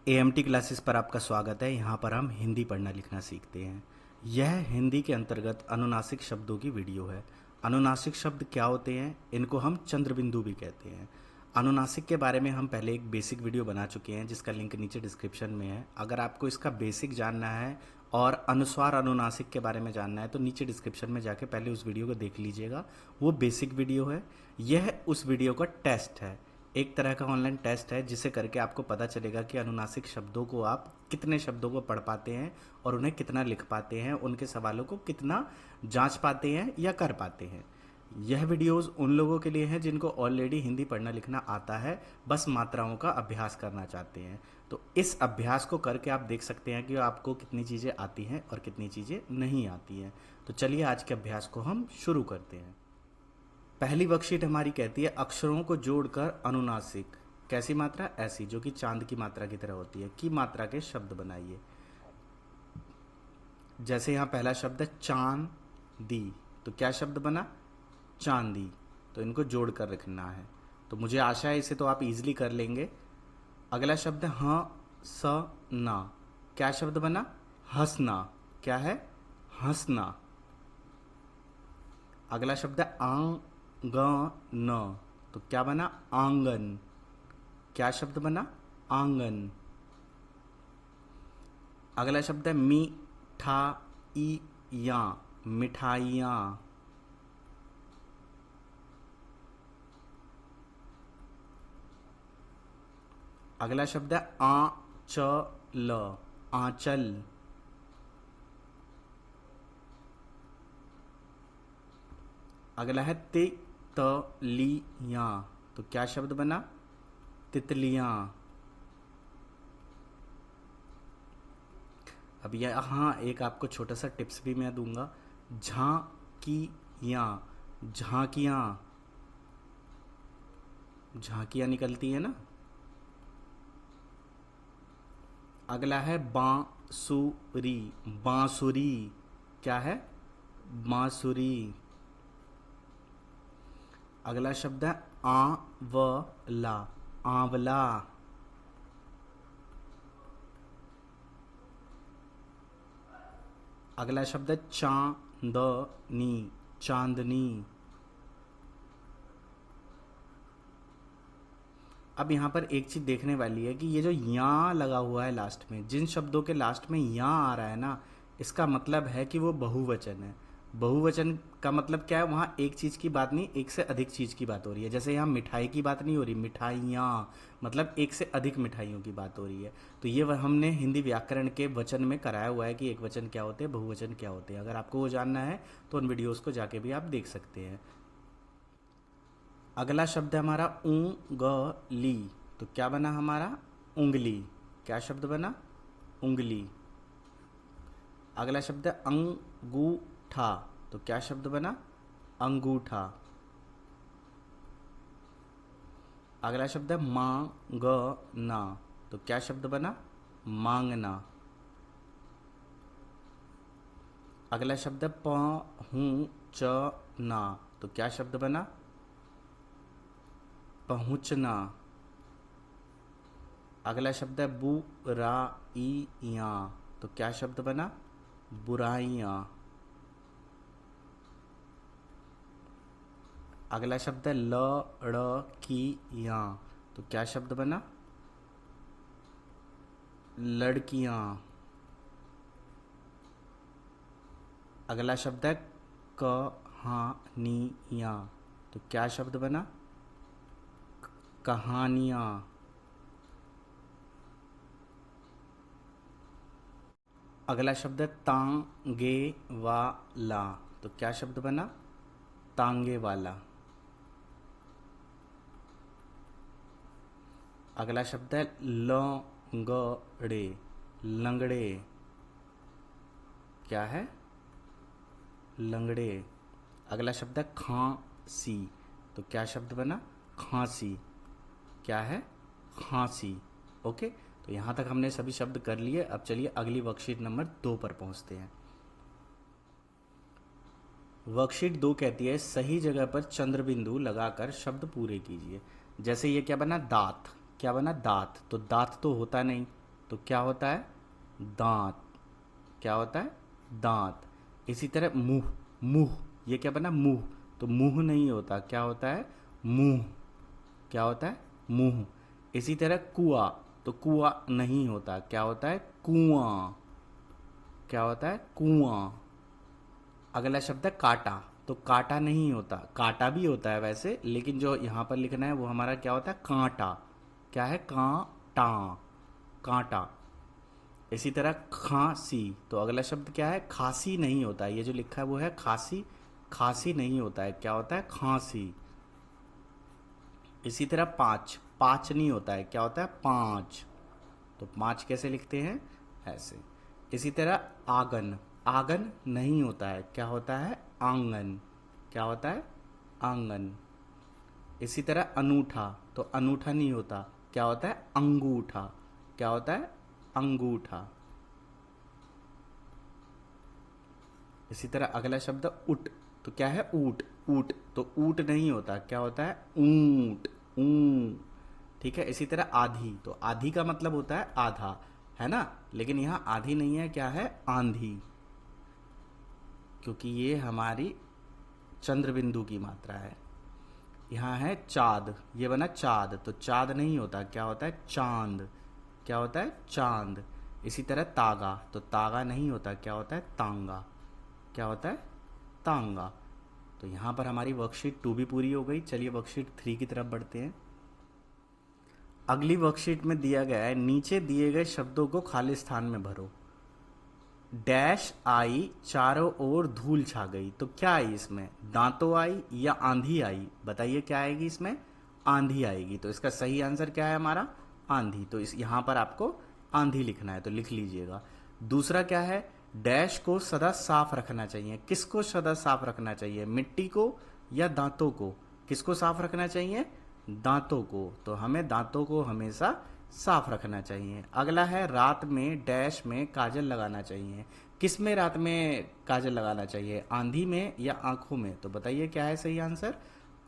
EMT classes पर आपका स्वागत है। यहाँ पर हम हिंदी पढ़ना लिखना सीखते हैं। यह हिंदी के अंतर्गत अनुनासिक शब्दों की वीडियो है। अनुनासिक शब्द क्या होते हैं? इनको हम चंद्रबिंदु भी कहते हैं। अनुनासिक के बारे में हम पहले एक बेसिक वीडियो बना चुके हैं जिसका लिंक नीचे डिस्क्रिप्शन में है। अगर आपको इसका बेसिक जानना है और अनुस्वार अनुनासिक के बारे में जानना है तो नीचे डिस्क्रिप्शन में जाके पहले उस वीडियो को देख लीजिएगा। वो बेसिक वीडियो है। यह उस वीडियो का टेस्ट है, एक तरह का ऑनलाइन टेस्ट है जिसे करके आपको पता चलेगा कि अनुनासिक शब्दों को आप कितने शब्दों को पढ़ पाते हैं और उन्हें कितना लिख पाते हैं, उनके सवालों को कितना जांच पाते हैं या कर पाते हैं। यह वीडियोस उन लोगों के लिए हैं जिनको ऑलरेडी हिंदी पढ़ना लिखना आता है, बस मात्राओं का अभ्यास करना चाहते हैं। तो इस अभ्यास को करके आप देख सकते हैं कि आपको कितनी चीज़ें आती हैं और कितनी चीज़ें नहीं आती हैं। तो चलिए आज के अभ्यास को हम शुरू करते हैं। पहली वर्कशीट हमारी कहती है अक्षरों को जोड़कर अनुनासिक। कैसी मात्रा? ऐसी, जो कि चांद की मात्रा की तरह होती है। की मात्रा के शब्द बनाइए। जैसे यहाँ पहला शब्द है चांदी, तो क्या शब्द बना? चांदी। तो इनको जोड़कर रखना है। तो मुझे आशा है इसे तो आप इजीली कर लेंगे। अगला शब्द है हंसना। क्या शब्द बना? हंसना। क्या है? हंसना। अगला शब्द है आंगन, तो क्या बना? आंगन। क्या शब्द बना? आंगन। अगला शब्द है मिठाइयाँ, मिठाइयाँ। अगला शब्द है आंचल, आंचल। अगला है तितलियाँ, तो क्या शब्द बना? तितलियाँ। अब यहाँ एक आपको छोटा सा टिप्स भी मैं दूंगा। झांकियाँ, झांकियाँ, झांकियाँ निकलती है ना। अगला है बांसुरी, बांसुरी। क्या है? बांसुरी। अगला शब्द है आंवला, आंवला। अगला शब्द है चांदनी, चांदनी। अब यहाँ पर एक चीज देखने वाली है कि ये जो या लगा हुआ है लास्ट में, जिन शब्दों के लास्ट में या आ रहा है ना, इसका मतलब है कि वो बहुवचन है। बहुवचन का मतलब क्या है? वहाँ एक चीज की बात नहीं, एक से अधिक चीज की बात हो रही है। जैसे यहाँ मिठाई की बात नहीं हो रही, मिठाइयाँ, मतलब एक से अधिक मिठाइयों की बात हो रही है। तो ये हमने हिंदी व्याकरण के वचन में कराया हुआ है कि एक वचन क्या होते हैं, बहुवचन क्या होते हैं। अगर आपको वो जानना है तो उन वीडियोस को जाके भी आप देख सकते हैं। अगला शब्द है हमारा उंगली, तो क्या बना हमारा? उंगली। क्या शब्द बना? उंगली। अगला शब्द है अंगूठा, तो क्या शब्द बना? अंगूठा। अगला शब्द है मांगना, तो क्या शब्द बना? मांगना। अगला शब्द है पहुंचना, तो क्या शब्द बना? पहुंचना। अगला शब्द है बुराइयाँ, तो क्या शब्द बना? बुराइयाँ। अगला शब्द है लड़कियाँ, तो क्या शब्द बना? लड़कियाँ। अगला शब्द है कहानियाँ, तो क्या शब्द बना? कहानियाँ। अगला शब्द है तांगे वाला, तो क्या शब्द बना? तांगे वाला। अगला शब्द है लंगड़े, लंगड़े। क्या है? लंगड़े। अगला शब्द है खांसी, तो क्या शब्द बना? खांसी। क्या है? खांसी। ओके, तो यहाँ तक हमने सभी शब्द कर लिए। अब चलिए अगली वर्कशीट नंबर 2 पर पहुँचते हैं। वर्कशीट 2 कहती है सही जगह पर चंद्रबिंदु लगाकर शब्द पूरे कीजिए। जैसे ये क्या बना? दांत। क्या बना? दांत। तो दांत तो होता नहीं, तो क्या होता है? दांत। क्या होता है? दांत। इसी तरह मुंह। मुंह, ये क्या बना? मुंह। तो मुंह नहीं होता, क्या होता है? मुंह। क्या होता है? मुंह। इसी तरह कुआं, तो कुआं नहीं होता, क्या होता है? कुआं। क्या होता है? कुआं। अगला शब्द है कांटा, तो कांटा नहीं होता, कांटा भी होता है वैसे, लेकिन जो यहाँ पर लिखना है वो हमारा क्या होता है? कांटा। क्या है? कांटा। कांटा। इसी तरह खांसी, तो अगला शब्द क्या है? खांसी नहीं होता है, ये जो लिखा है वो है खांसी, खांसी नहीं होता है, क्या होता है? खांसी। इसी तरह पाँच, पाँच नहीं होता है, क्या होता है? पाँच। तो पाँच कैसे लिखते हैं? ऐसे। इसी तरह आंगन, आंगन नहीं होता है, क्या होता है? आंगन। क्या होता है? आंगन। इसी तरह अनूठा, तो अनूठा नहीं होता, क्या होता है? अंगूठा। क्या होता है? अंगूठा। इसी तरह अगला शब्द उट, तो क्या है? ऊट। ऊट, तो ऊट नहीं होता, क्या होता है? ऊंट। ऊं। ठीक है। इसी तरह आधी, तो आधी का मतलब होता है आधा, है ना? लेकिन यहाँ आधी नहीं है, क्या है? आंधी, क्योंकि ये हमारी चंद्र बिंदु की मात्रा है। यहाँ है चाँद, ये बना चाँद, तो चाँद नहीं होता, क्या होता है? चांद। क्या होता है? चांद। इसी तरह तागा, तो तागा नहीं होता, क्या होता है? तांगा। क्या होता है? तांगा। तो यहाँ पर हमारी वर्कशीट 2 भी पूरी हो गई। चलिए वर्कशीट 3 की तरफ बढ़ते हैं। अगली वर्कशीट में दिया गया है, नीचे दिए गए शब्दों को खाली स्थान में भरो। डैश आई, चारों ओर धूल छा गई, तो क्या आई इसमें? दांतों आई या आंधी आई? बताइए क्या आएगी इसमें? आंधी आएगी। तो इसका सही आंसर क्या है हमारा? आंधी। तो इस यहां पर आपको आंधी लिखना है, तो लिख लीजिएगा। दूसरा क्या है? डैश को सदा साफ रखना चाहिए। किसको सदा साफ रखना चाहिए? मिट्टी को या दांतों को? किसको साफ रखना चाहिए? दांतों को। तो हमें दांतों को हमेशा साफ रखना चाहिए। अगला है रात में डैश में काजल लगाना चाहिए। किस में रात में काजल लगाना चाहिए? आंधी में या आंखों में? तो बताइए क्या है सही आंसर?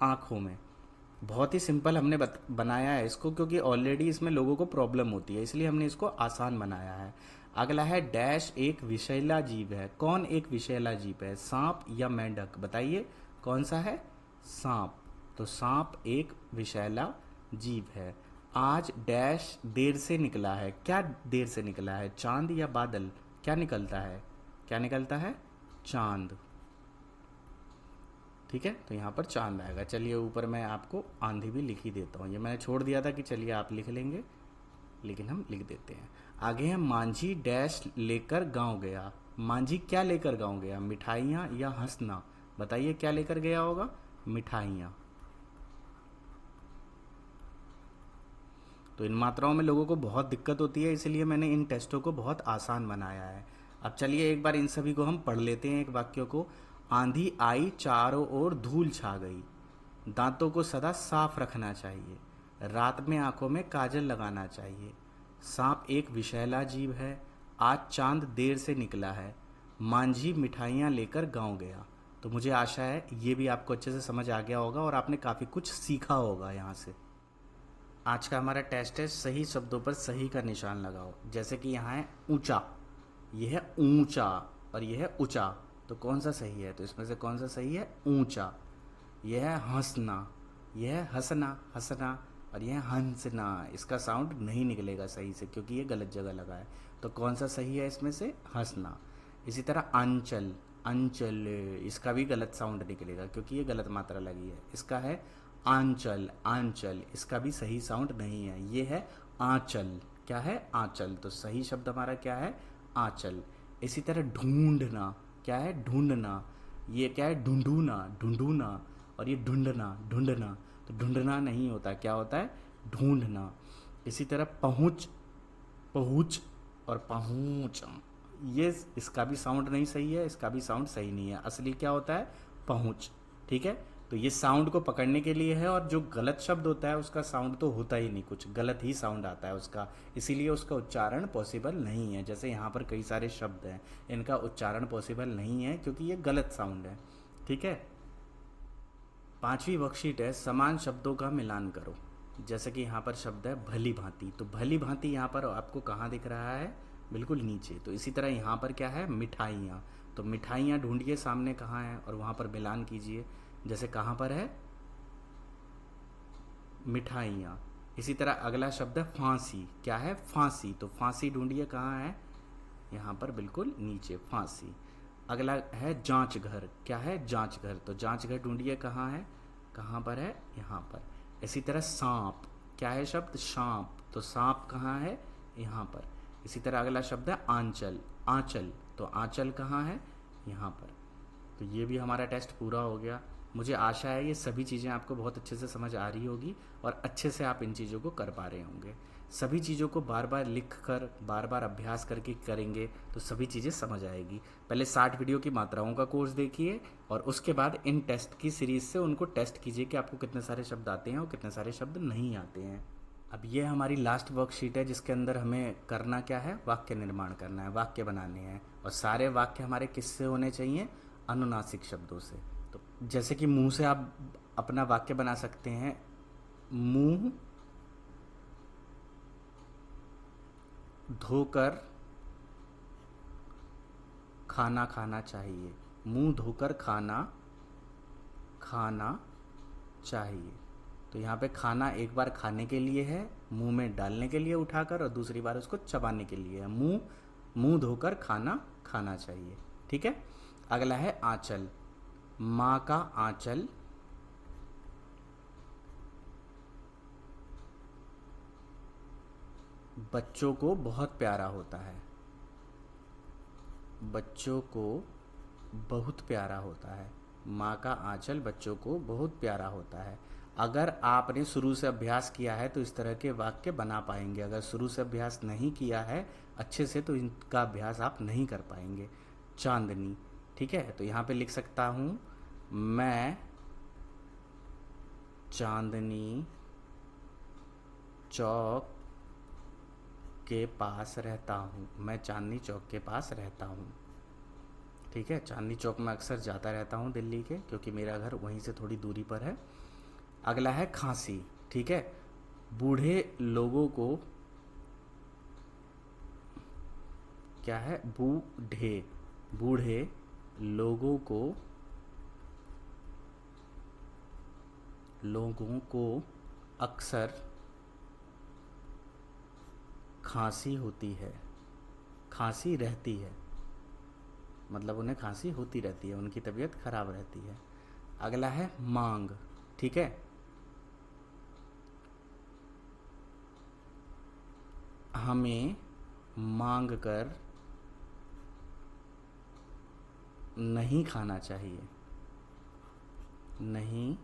आंखों में। बहुत ही सिंपल हमने बनाया है इसको, क्योंकि ऑलरेडी इसमें लोगों को प्रॉब्लम होती है, इसलिए हमने इसको आसान बनाया है। अगला है डैश एक विषैला जीव है। कौन एक विषैला जीव है? सांप या मेंढक? बताइए कौन सा है? सांप। तो सांप एक विषैला जीव है। आज डैश देर से निकला है। क्या देर से निकला है? चांद या बादल? क्या निकलता है? क्या निकलता है? चांद। ठीक है, तो यहाँ पर चांद आएगा। चलिए ऊपर मैं आपको आंधी भी लिख ही देता हूँ, ये मैंने छोड़ दिया था कि चलिए आप लिख लेंगे, लेकिन हम लिख देते हैं। आगे है मांझी डैश लेकर गांव गया। मांझी क्या लेकर गांव गया? मिठाइयाँ या हंसना? बताइए क्या लेकर गया होगा? मिठाइयाँ। तो इन मात्राओं में लोगों को बहुत दिक्कत होती है, इसलिए मैंने इन टेस्टों को बहुत आसान बनाया है। अब चलिए एक बार इन सभी को हम पढ़ लेते हैं, एक वाक्यों को। आंधी आई, चारों ओर धूल छा गई। दांतों को सदा साफ रखना चाहिए। रात में आंखों में काजल लगाना चाहिए। सांप एक विषैला जीव है। आज चांद देर से निकला है। मांझी मिठाइयाँ लेकर गांव गया। तो मुझे आशा है ये भी आपको अच्छे से समझ आ गया होगा और आपने काफ़ी कुछ सीखा होगा यहाँ से। आज का हमारा टेस्ट है सही शब्दों पर सही का निशान लगाओ। जैसे कि यहाँ है ऊंचा, यह है ऊंचा, और यह है ऊंचा। तो कौन सा सही है? तो इसमें से कौन सा सही है? ऊंचा। यह है हंसना, यह है हंसना, हंसना, और यह है हंसना। इसका साउंड नहीं निकलेगा सही से क्योंकि ये गलत जगह लगा है। तो कौन सा सही है इसमें से? हंसना। इसी तरह अंचल, अंचल, इसका भी गलत साउंड निकलेगा क्योंकि ये गलत मात्रा लगी है। इसका है आंचल, आंचल, इसका भी सही साउंड नहीं है। ये है आंचल। क्या है? आंचल। तो सही शब्द हमारा क्या है? आंचल। इसी तरह ढूंढना, क्या है? ढूंढना। ये क्या है? ढूंढूना, ढूंढूना, और ये ढूंढना, ढूंढना। तो ढूंढना नहीं होता, क्या होता है? ढूंढना। इसी तरह पहुंच, पहुंच, और पहुंच, ये इसका भी साउंड नहीं सही है, इसका भी साउंड सही नहीं है। असली क्या होता है? पहुंच। ठीक है, तो ये साउंड को पकड़ने के लिए है, और जो गलत शब्द होता है उसका साउंड तो होता ही नहीं, कुछ गलत ही साउंड आता है उसका, इसीलिए उसका उच्चारण पॉसिबल नहीं है। जैसे यहाँ पर कई सारे शब्द हैं, इनका उच्चारण पॉसिबल नहीं है क्योंकि ये गलत साउंड है। ठीक है। 5वीं वर्कशीट है समान शब्दों का मिलान करो। जैसे कि यहाँ पर शब्द है भली भांति, तो भली भांति यहाँ पर आपको कहाँ दिख रहा है, बिल्कुल नीचे। तो इसी तरह यहाँ पर क्या है, मिठाइयाँ, तो मिठाइयाँ ढूंढिए सामने कहाँ है और वहाँ पर मिलान कीजिए। जैसे कहाँ पर है, मिठाइयाँ। इसी तरह अगला शब्द है फांसी, क्या है, फांसी, तो फांसी ढूंढिए कहाँ है, यहाँ पर बिल्कुल नीचे, फांसी। अगला है जांच घर, क्या है, जांच घर, तो जांच घर ढूंढिए कहाँ है, कहाँ पर है, यहाँ पर। इसी तरह सांप, क्या है शब्द, सांप, तो सांप कहाँ है, यहाँ पर। इसी तरह अगला शब्द है आंचल, आंचल, तो आंचल कहाँ है, यहाँ पर। तो ये भी हमारा टेस्ट पूरा हो गया। मुझे आशा है ये सभी चीज़ें आपको बहुत अच्छे से समझ आ रही होगी और अच्छे से आप इन चीज़ों को कर पा रहे होंगे। सभी चीज़ों को बार बार लिख कर, बार बार अभ्यास करके करेंगे तो सभी चीज़ें समझ आएगी। पहले 60 वीडियो की मात्राओं का कोर्स देखिए और उसके बाद इन टेस्ट की सीरीज़ से उनको टेस्ट कीजिए कि आपको कितने सारे शब्द आते हैं और कितने सारे शब्द नहीं आते हैं। अब ये हमारी लास्ट वर्कशीट है जिसके अंदर हमें करना क्या है, वाक्य निर्माण करना है, वाक्य बनाने हैं। और सारे वाक्य हमारे किससे होने चाहिए, अनुनासिक शब्दों से। तो जैसे कि मुंह से आप अपना वाक्य बना सकते हैं, मुंह धोकर खाना खाना चाहिए, मुंह धोकर खाना खाना चाहिए। तो यहाँ पे खाना एक बार खाने के लिए है, मुंह में डालने के लिए उठाकर, और दूसरी बार उसको चबाने के लिए है, मुंह धोकर खाना खाना चाहिए। ठीक है। अगला है आंचल, माँ का आंचल बच्चों को बहुत प्यारा होता है, बच्चों को बहुत प्यारा होता है, माँ का आंचल बच्चों को बहुत प्यारा होता है। अगर आपने शुरू से अभ्यास किया है तो इस तरह के वाक्य बना पाएंगे। अगर शुरू से अभ्यास नहीं किया है अच्छे से तो इनका अभ्यास आप नहीं कर पाएंगे। चांदनी, ठीक है, तो यहाँ पे लिख सकता हूँ, मैं चांदनी चौक के पास रहता हूँ, मैं चांदनी चौक के पास रहता हूँ। ठीक है, चांदनी चौक में अक्सर जाता रहता हूँ दिल्ली के, क्योंकि मेरा घर वहीं से थोड़ी दूरी पर है। अगला है खांसी, ठीक है, बूढ़े लोगों को, क्या है, बूढ़े लोगों को अक्सर खांसी होती है, खांसी रहती है, मतलब उन्हें खांसी होती रहती है, उनकी तबीयत खराब रहती है। अगला है मांग, ठीक है, हमें मांग कर नहीं खाना चाहिए, नहीं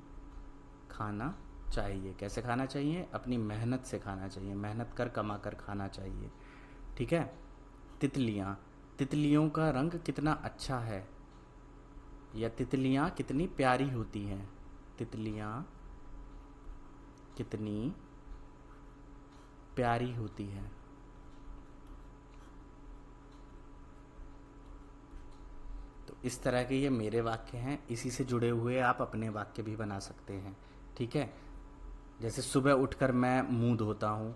खाना चाहिए। कैसे खाना चाहिए, अपनी मेहनत से खाना चाहिए, मेहनत कर कमा कर खाना चाहिए। ठीक है। तितलियाँ, तितलियों का रंग कितना अच्छा है, या तितलियाँ कितनी प्यारी होती हैं, तितलियाँ कितनी प्यारी होती हैं। तो इस तरह के ये मेरे वाक्य हैं, इसी से जुड़े हुए आप अपने वाक्य भी बना सकते हैं। ठीक है। जैसे सुबह उठकर मैं मुंह धोता हूँ,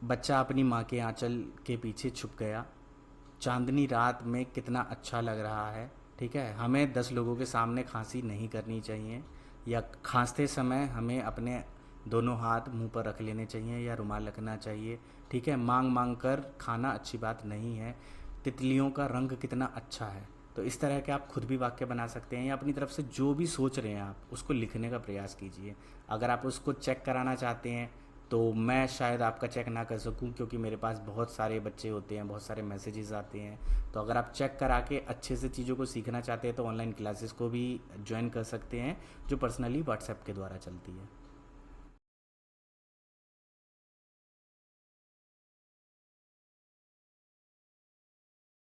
बच्चा अपनी माँ के आंचल के पीछे छुप गया, चांदनी रात में कितना अच्छा लग रहा है। ठीक है, हमें 10 लोगों के सामने खांसी नहीं करनी चाहिए, या खांसते समय हमें अपने दोनों हाथ मुंह पर रख लेने चाहिए या रुमाल रखना चाहिए। ठीक है, मांग मांग कर खाना अच्छी बात नहीं है। तितलियों का रंग कितना अच्छा है। तो इस तरह के आप खुद भी वाक्य बना सकते हैं, या अपनी तरफ से जो भी सोच रहे हैं आप उसको लिखने का प्रयास कीजिए। अगर आप उसको चेक कराना चाहते हैं तो मैं शायद आपका चेक ना कर सकूं, क्योंकि मेरे पास बहुत सारे बच्चे होते हैं, बहुत सारे मैसेजेस आते हैं। तो अगर आप चेक करा के अच्छे से चीज़ों को सीखना चाहते हैं तो ऑनलाइन क्लासेस को भी ज्वाइन कर सकते हैं, जो पर्सनली व्हाट्सएप के द्वारा चलती है।